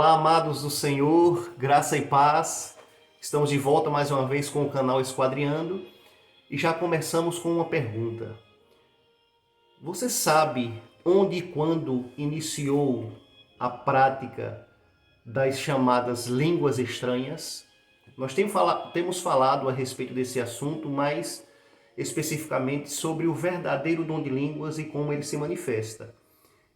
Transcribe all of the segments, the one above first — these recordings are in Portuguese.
Olá, amados do Senhor, graça e paz. Estamos de volta mais uma vez com o canal Esquadriando e já começamos com uma pergunta. Você sabe onde e quando iniciou a prática das chamadas línguas estranhas? Nós temos falado a respeito desse assunto, mais especificamente sobre o verdadeiro dom de línguas e como ele se manifesta.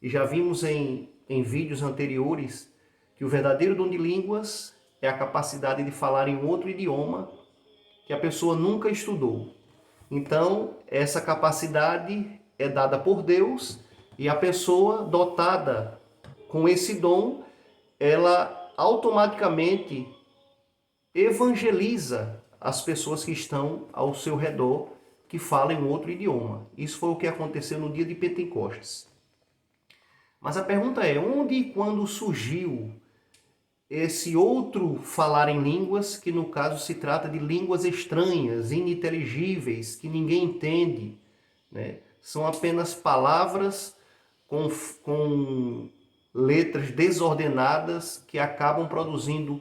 E já vimos em vídeos anteriores que o verdadeiro dom de línguas é a capacidade de falar em outro idioma que a pessoa nunca estudou. Então, essa capacidade é dada por Deus e a pessoa dotada com esse dom, ela automaticamente evangeliza as pessoas que estão ao seu redor que falam em outro idioma. Isso foi o que aconteceu no dia de Pentecostes. Mas a pergunta é, onde e quando surgiu esse outro falar em línguas, que no caso se trata de línguas estranhas, ininteligíveis, que ninguém entende, né? São apenas palavras com letras desordenadas que acabam produzindo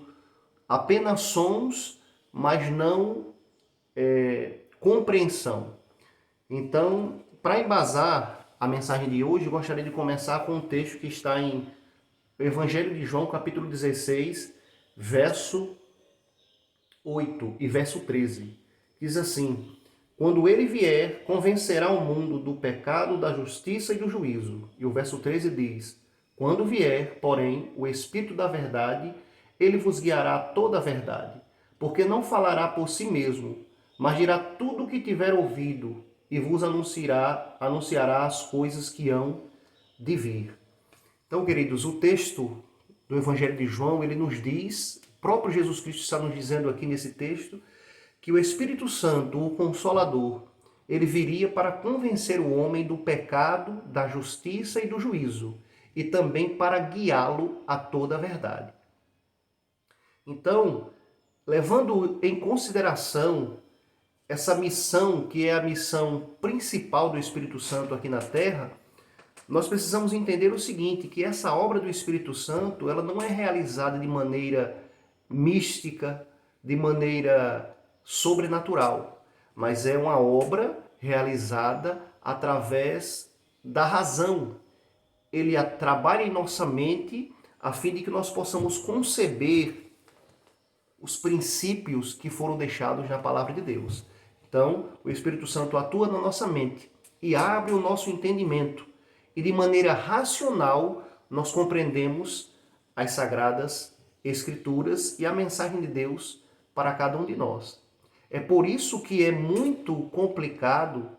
apenas sons, mas não compreensão. Então, para embasar a mensagem de hoje, eu gostaria de começar com um texto que está em Evangelho de João, capítulo 16, verso 8 e verso 13. Diz assim: quando ele vier, convencerá o mundo do pecado, da justiça e do juízo. E o verso 13 diz: quando vier, porém, o Espírito da verdade, ele vos guiará a toda a verdade, porque não falará por si mesmo, mas dirá tudo o que tiver ouvido e vos anunciará as coisas que hão de vir. Então, queridos, o texto do Evangelho de João, ele nos diz, o próprio Jesus Cristo está nos dizendo aqui nesse texto, que o Espírito Santo, o Consolador, ele viria para convencer o homem do pecado, da justiça e do juízo, e também para guiá-lo a toda a verdade. Então, levando em consideração essa missão, que é a missão principal do Espírito Santo aqui na Terra, nós precisamos entender o seguinte, que essa obra do Espírito Santo, ela não é realizada de maneira mística, de maneira sobrenatural, mas é uma obra realizada através da razão. Ele trabalha em nossa mente a fim de que nós possamos conceber os princípios que foram deixados na palavra de Deus. Então, o Espírito Santo atua na nossa mente e abre o nosso entendimento. E de maneira racional, nós compreendemos as sagradas Escrituras e a mensagem de Deus para cada um de nós. É por isso que é muito complicado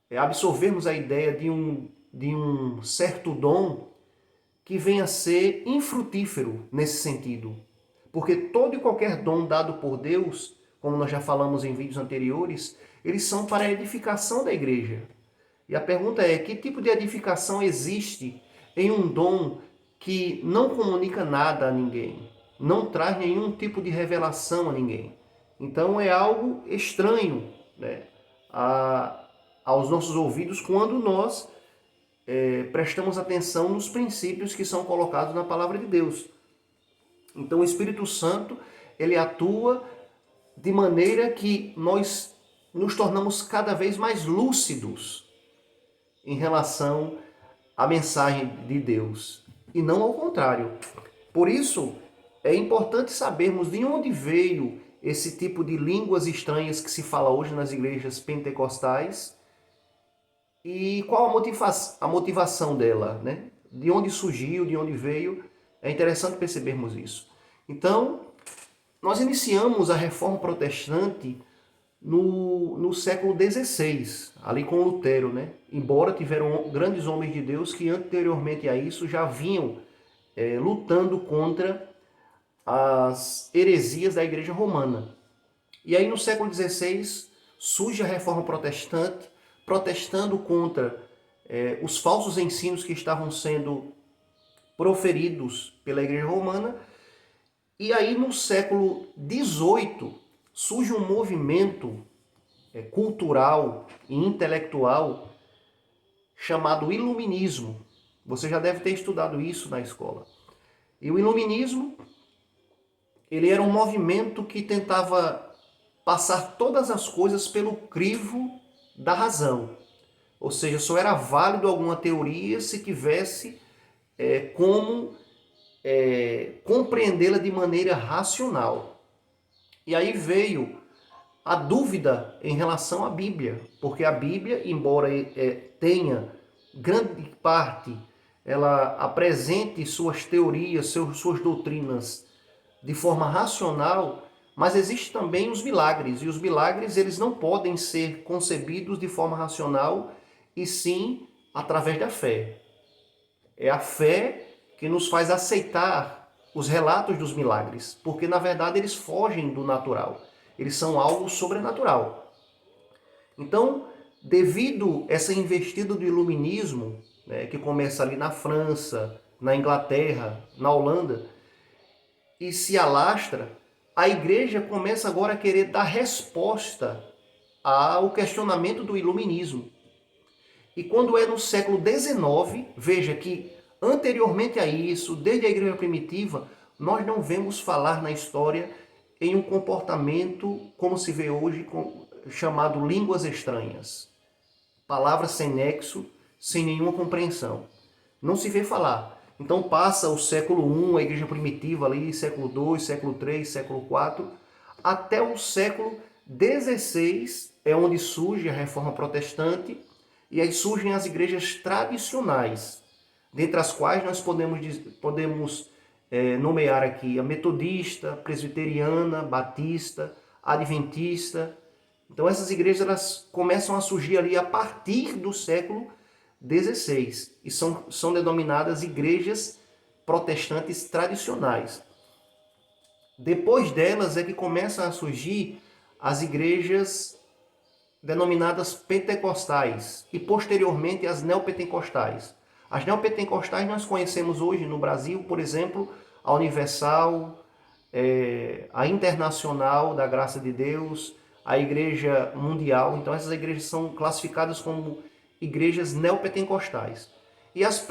absorvermos a ideia de um certo dom que venha a ser infrutífero nesse sentido. Porque todo e qualquer dom dado por Deus, como nós já falamos em vídeos anteriores, eles são para a edificação da igreja. E a pergunta é, que tipo de edificação existe em um dom que não comunica nada a ninguém, não traz nenhum tipo de revelação a ninguém? Então é algo estranho, né, aos nossos ouvidos quando nós prestamos atenção nos princípios que são colocados na palavra de Deus. Então o Espírito Santo, ele atua de maneira que nós nos tornamos cada vez mais lúcidos em relação à mensagem de Deus, e não ao contrário. Por isso, é importante sabermos de onde veio esse tipo de línguas estranhas que se fala hoje nas igrejas pentecostais e qual a motivação dela, né? De onde surgiu, de onde veio. É interessante percebermos isso. Então, nós iniciamos a Reforma Protestante no século XVI, ali com Lutero, né? Embora tiveram grandes homens de Deus que anteriormente a isso já vinham lutando contra as heresias da Igreja Romana. E aí no século XVI surge a Reforma Protestante, protestando contra os falsos ensinos que estavam sendo proferidos pela Igreja Romana. E aí no século XVIII surge um movimento cultural e intelectual chamado Iluminismo. Você já deve ter estudado isso na escola. E o iluminismo, ele era um movimento que tentava passar todas as coisas pelo crivo da razão. Ou seja, só era válido alguma teoria se tivesse como compreendê-la de maneira racional. E aí veio a dúvida em relação à Bíblia, porque a Bíblia, embora tenha grande parte, ela apresente suas teorias, suas doutrinas de forma racional, mas existe também os milagres, e os milagres eles não podem ser concebidos de forma racional, e sim através da fé. É a fé que nos faz aceitar os relatos dos milagres, porque na verdade eles fogem do natural, eles são algo sobrenatural. Então, devido a essa investida do iluminismo, né, que começa ali na França, na Inglaterra, na Holanda, e se alastra, a igreja começa agora a querer dar resposta ao questionamento do iluminismo. E quando é no século XIX, veja que anteriormente a isso, desde a igreja primitiva, nós não vemos falar na história em um comportamento como se vê hoje, chamado línguas estranhas. Palavras sem nexo, sem nenhuma compreensão. Não se vê falar. Então passa o século I, a igreja primitiva ali, século II, século III, século IV, até o século XVI é onde surge a reforma protestante, e aí surgem as igrejas tradicionais, dentre as quais nós podemos nomear aqui a metodista, presbiteriana, batista, adventista. Então essas igrejas elas começam a surgir ali a partir do século XVI e são denominadas igrejas protestantes tradicionais. Depois delas é que começam a surgir as igrejas denominadas pentecostais e posteriormente as neopentecostais. As neopentecostais nós conhecemos hoje no Brasil, por exemplo, a Universal, a Internacional da Graça de Deus, a Igreja Mundial. Então essas igrejas são classificadas como igrejas neopentecostais. E as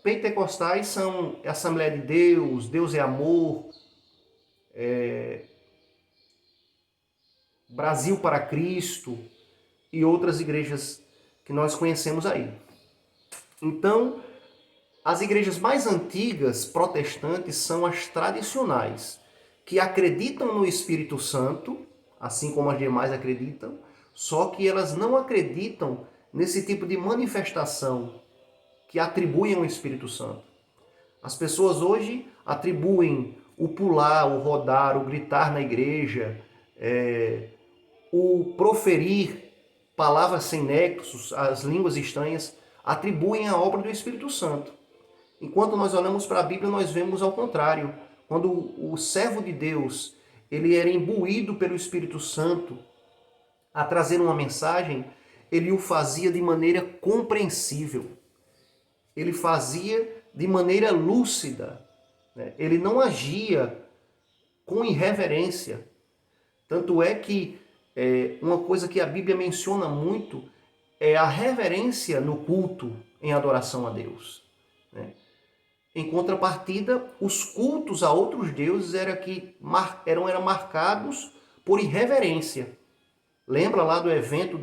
pentecostais são a Assembleia de Deus, Deus é Amor, Brasil para Cristo e outras igrejas que nós conhecemos aí. Então, as igrejas mais antigas protestantes são as tradicionais, que acreditam no Espírito Santo, assim como as demais acreditam, só que elas não acreditam nesse tipo de manifestação que atribuem ao Espírito Santo. As pessoas hoje atribuem o pular, o rodar, o gritar na igreja, o proferir palavras sem nexos, as línguas estranhas, atribuem a obra do Espírito Santo. Enquanto nós olhamos para a Bíblia, nós vemos ao contrário. Quando o servo de Deus ele era imbuído pelo Espírito Santo a trazer uma mensagem, ele o fazia de maneira compreensível. Ele fazia de maneira lúcida. Ele não agia com irreverência. Tanto é que uma coisa que a Bíblia menciona muito é a reverência no culto em adoração a Deus. Em contrapartida, os cultos a outros deuses eram marcados por irreverência. Lembra lá do evento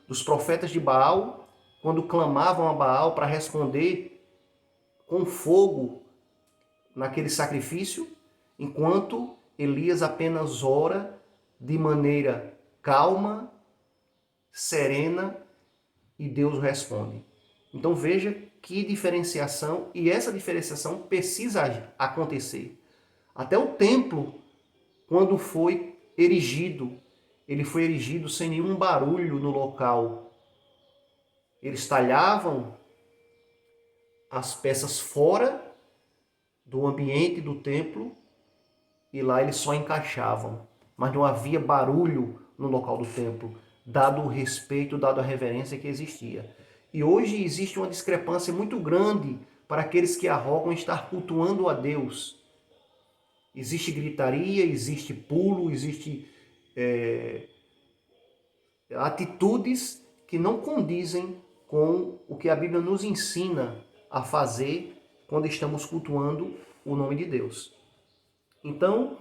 dos profetas de Baal, quando clamavam a Baal para responder com fogo naquele sacrifício, enquanto Elias apenas ora de maneira calma, serena, e Deus responde. Então veja que diferenciação, e essa diferenciação precisa acontecer. Até o templo, quando foi erigido, ele foi erigido sem nenhum barulho no local. Eles talhavam as peças fora do ambiente do templo e lá eles só encaixavam. Mas não havia barulho no local do templo, dado o respeito, dado a reverência que existia. E hoje existe uma discrepância muito grande para aqueles que arrogam estar cultuando a Deus. Existe gritaria, existe pulo, existe atitudes que não condizem com o que a Bíblia nos ensina a fazer quando estamos cultuando o nome de Deus. Então,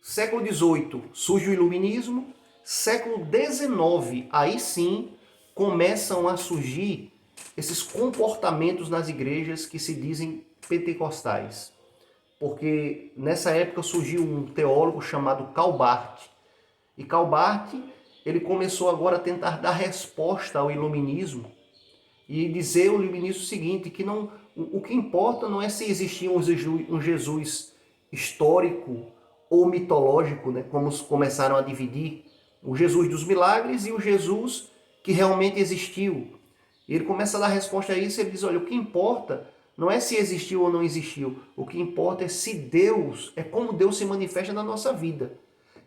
século XVIII surge o Iluminismo, século XIX, aí sim, começam a surgir esses comportamentos nas igrejas que se dizem pentecostais. Porque nessa época surgiu um teólogo chamado Karl Barth. E Karl Barth, ele começou agora a tentar dar resposta ao iluminismo e dizer ao iluminismo o seguinte, que não, o que importa não é se existia um Jesus histórico ou mitológico, né, como começaram a dividir o Jesus dos milagres e o Jesus que realmente existiu. E ele começa a dar resposta a isso e ele diz, olha, o que importa não é se existiu ou não existiu, o que importa é se Deus, é como Deus se manifesta na nossa vida.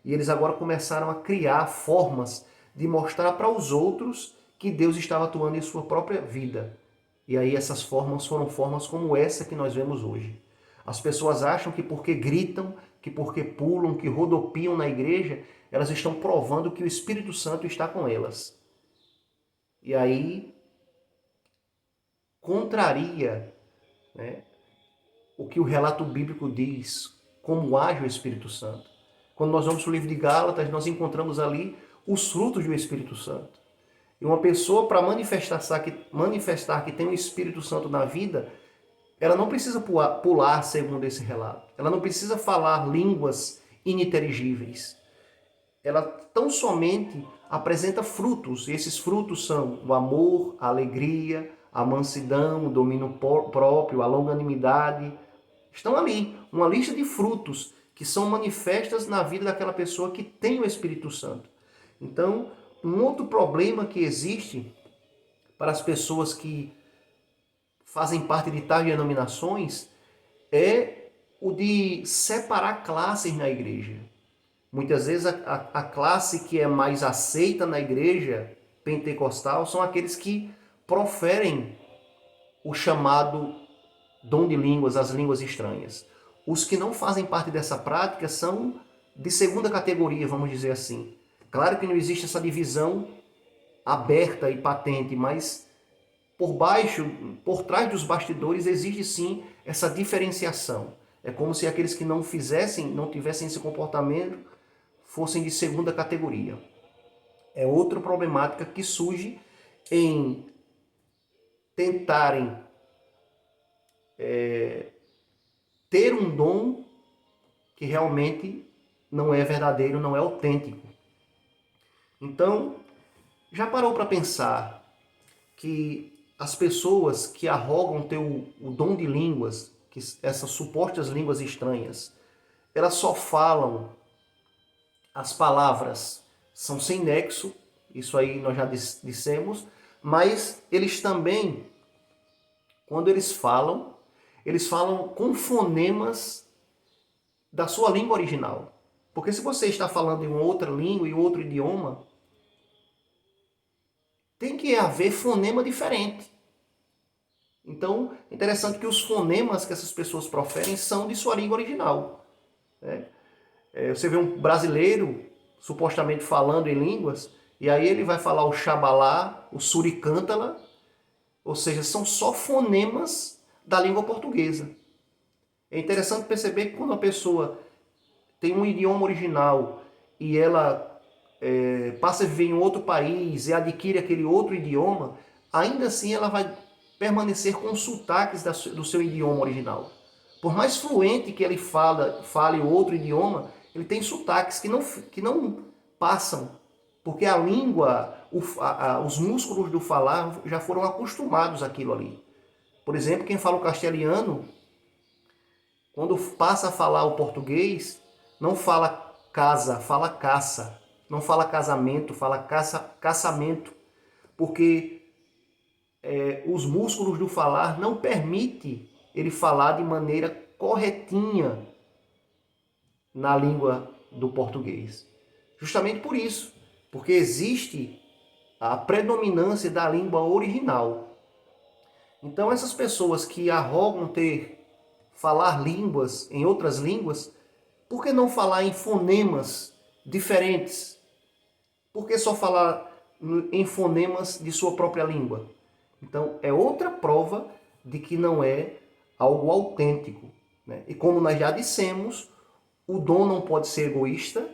E eles agora começaram a criar formas de mostrar para os outros que Deus estava atuando em sua própria vida. E aí essas formas foram formas como essa que nós vemos hoje. As pessoas acham que porque gritam, que porque pulam, que rodopiam na igreja, elas estão provando que o Espírito Santo está com elas. E aí contraria, né, o que o relato bíblico diz, como age o Espírito Santo. Quando nós vamos para o livro de Gálatas, nós encontramos ali os frutos do Espírito Santo. E uma pessoa, para manifestar que tem o Espírito Santo na vida, ela não precisa pular segundo esse relato. Ela não precisa falar línguas ininteligíveis. Ela tão somente apresenta frutos. E esses frutos são o amor, a alegria, a mansidão, o domínio próprio, a longanimidade. Estão ali, uma lista de frutos que são manifestas na vida daquela pessoa que tem o Espírito Santo. Então, um outro problema que existe para as pessoas que fazem parte de tais denominações é o de separar classes na igreja. Muitas vezes a classe que é mais aceita na igreja pentecostal são aqueles que proferem o chamado dom de línguas, as línguas estranhas. Os que não fazem parte dessa prática são de segunda categoria, vamos dizer assim. Claro que não existe essa divisão aberta e patente, mas por baixo, por trás dos bastidores, existe sim essa diferenciação. É como se aqueles que não tivessem esse comportamento, fossem de segunda categoria. É outra problemática que surge em tentarem ter um dom que realmente não é verdadeiro, não é autêntico. Então, já parou para pensar que as pessoas que arrogam ter o dom de línguas, que essas supostas línguas estranhas, elas só falam, as palavras são sem nexo, isso aí nós já dissemos, mas eles também, quando eles falam com fonemas da sua língua original. Porque se você está falando em uma outra língua e outro idioma, tem que haver fonema diferente. Então, é interessante que os fonemas que essas pessoas proferem são de sua língua original. Né? Você vê um brasileiro supostamente falando em línguas, e aí ele vai falar o xabalá, o suricântala, ou seja, são só fonemas da língua portuguesa. É interessante perceber que quando a pessoa tem um idioma original e ela passa a viver em outro país e adquire aquele outro idioma, ainda assim ela vai permanecer com sotaques do seu idioma original. Por mais fluente que ele fale outro idioma, ele tem sotaques que não passam, porque a língua, os músculos do falar já foram acostumados àquilo ali. Por exemplo, quem fala o castelhano, quando passa a falar o português, não fala casa, fala caça. Não fala casamento, fala caçamento. Porque os músculos do falar não permitem ele falar de maneira corretinha na língua do português. Justamente por isso. Porque existe a predominância da língua original. Então essas pessoas que arrogam falar línguas em outras línguas, por que não falar em fonemas diferentes? Por que só falar em fonemas de sua própria língua? Então é outra prova de que não é algo autêntico. né? E como nós já dissemos, o dom não pode ser egoísta,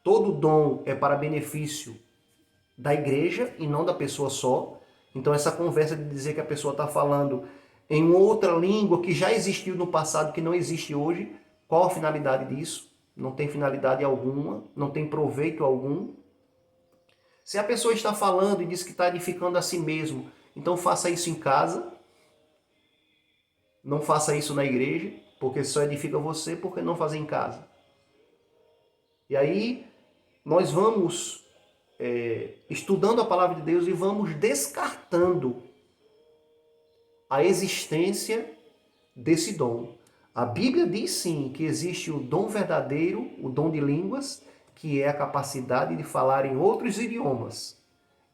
todo dom é para benefício da igreja e não da pessoa só. Então essa conversa de dizer que a pessoa está falando em outra língua que já existiu no passado, que não existe hoje, qual a finalidade disso? Não tem finalidade alguma, não tem proveito algum. Se a pessoa está falando e diz que está edificando a si mesmo, então faça isso em casa, não faça isso na igreja, porque só edifica você, porque não fazer em casa? E aí nós vamos estudando a palavra de Deus e vamos descartando a existência desse dom. A Bíblia diz sim que existe o dom verdadeiro, o dom de línguas, que é a capacidade de falar em outros idiomas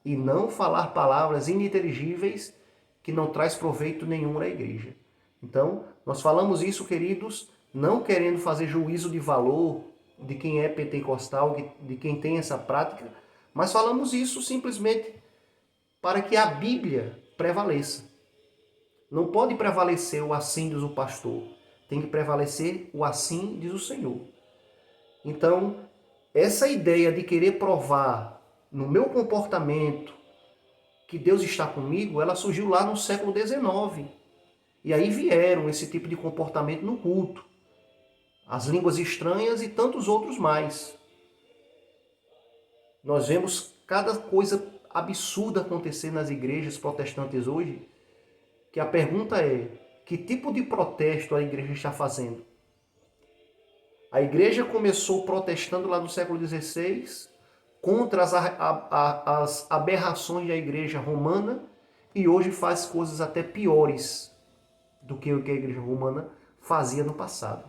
e não falar palavras ininteligíveis que não traz proveito nenhum à igreja. Então, nós falamos isso, queridos, não querendo fazer juízo de valor de quem é pentecostal, de quem tem essa prática, mas falamos isso simplesmente para que a Bíblia prevaleça. Não pode prevalecer o assim diz o pastor, tem que prevalecer o assim diz o Senhor. Então, essa ideia de querer provar no meu comportamento que Deus está comigo, ela surgiu lá no século XIX. E aí vieram esse tipo de comportamento no culto. As línguas estranhas e tantos outros mais. Nós vemos cada coisa absurda acontecer nas igrejas protestantes hoje, que a pergunta é, que tipo de protesto a igreja está fazendo? A igreja começou protestando lá no século XVI contra as aberrações da igreja romana e hoje faz coisas até piores do que o que a igreja romana fazia no passado.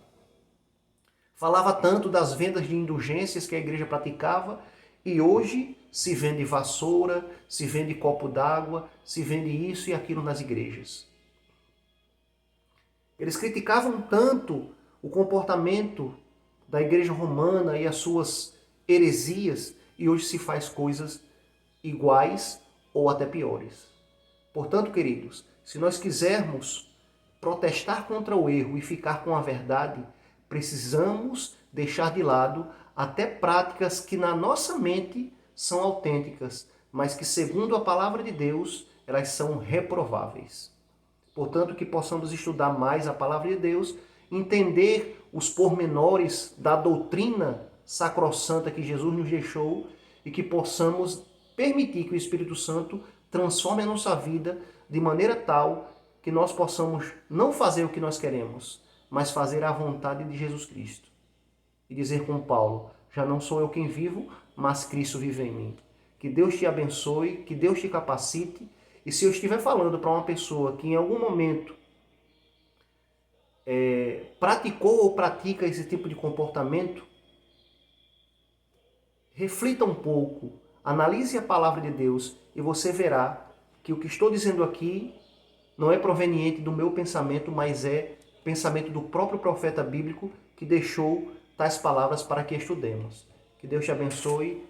Falava tanto das vendas de indulgências que a igreja praticava e hoje se vende vassoura, se vende copo d'água, se vende isso e aquilo nas igrejas. Eles criticavam tanto o comportamento da igreja romana e as suas heresias e hoje se faz coisas iguais ou até piores. Portanto, queridos, se nós quisermos protestar contra o erro e ficar com a verdade, precisamos deixar de lado até práticas que na nossa mente são autênticas, mas que segundo a palavra de Deus, elas são reprováveis. Portanto, que possamos estudar mais a palavra de Deus, entender os pormenores da doutrina sacrossanta que Jesus nos deixou e que possamos permitir que o Espírito Santo transforme a nossa vida de maneira tal que nós possamos não fazer o que nós queremos, mas fazer a vontade de Jesus Cristo. E dizer com Paulo, já não sou eu quem vivo, mas Cristo vive em mim. Que Deus te abençoe, que Deus te capacite. E se eu estiver falando para uma pessoa que em algum momento praticou ou pratica esse tipo de comportamento, reflita um pouco, analise a palavra de Deus e você verá que o que estou dizendo aqui não é proveniente do meu pensamento, mas é pensamento do próprio profeta bíblico que deixou tais palavras para que estudemos. Que Deus te abençoe.